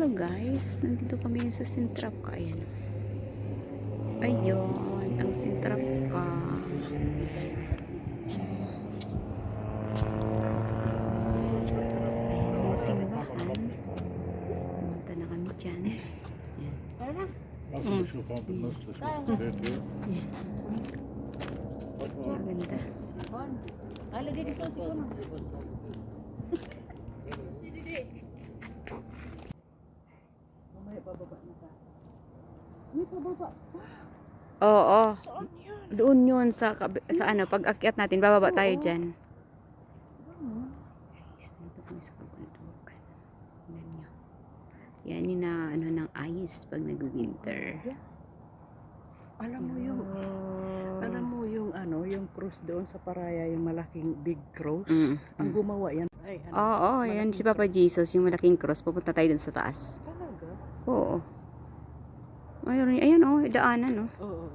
Hello guys, nandito kami sa Sintrapka. Ayan. Ayun, ang Sintrapka. Ayan yung simbahan. Pumunta na kami dyan. Ayan. Maganda. Lagay di sosi ko na. Mamaya bababa na ka. May pababa. Oo. Saan yan? Doon yun sa ano, pag akyat natin, bababa tayo dyan. Guys, nandito kami sa kabundukan. Tingnan nyo. Yan yung na, ano, ng ice pag nag-winter. Alam mo yung ano, yung cross doon sa Paraya, yung malaking big cross. Ang gumawa yan. Ay, ano, Oo, yan si Papa Jesus, yung malaking cross. Pupunta tayo dun sa taas. Talaga? Oo. Ayun, ayan oh, daanan oh. Oo.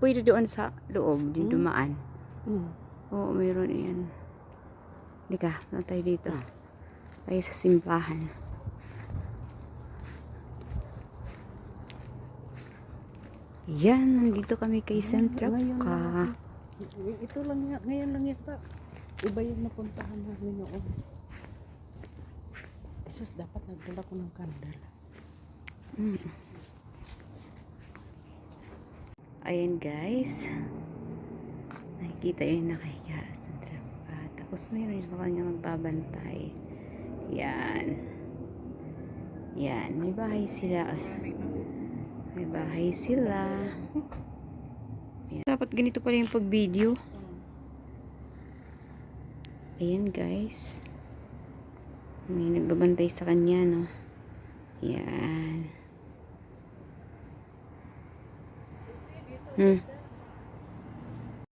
Pwede doon sa loob, din dumaan. Mm. Oo, mayroon yan. Halika, punta tayo dito. Tayo sa simbahan. Yan, nandito kami kay Sintrapka. Ito lang yan, ngayon lang yata. Iba yung napuntahan namin noon. Jesus, dapat nagdala ko ng kandal. Ayan guys. Nakikita yun nakahiga sa Sintrapka. Tapos mayroon yung sa kanya magbabantay. Yan. Yan, may bahay sila. May bahay sila. Ayan. Dapat ganito pala yung pag-video. Ayan guys. May nagbabantay sa kanya, no? Ayan.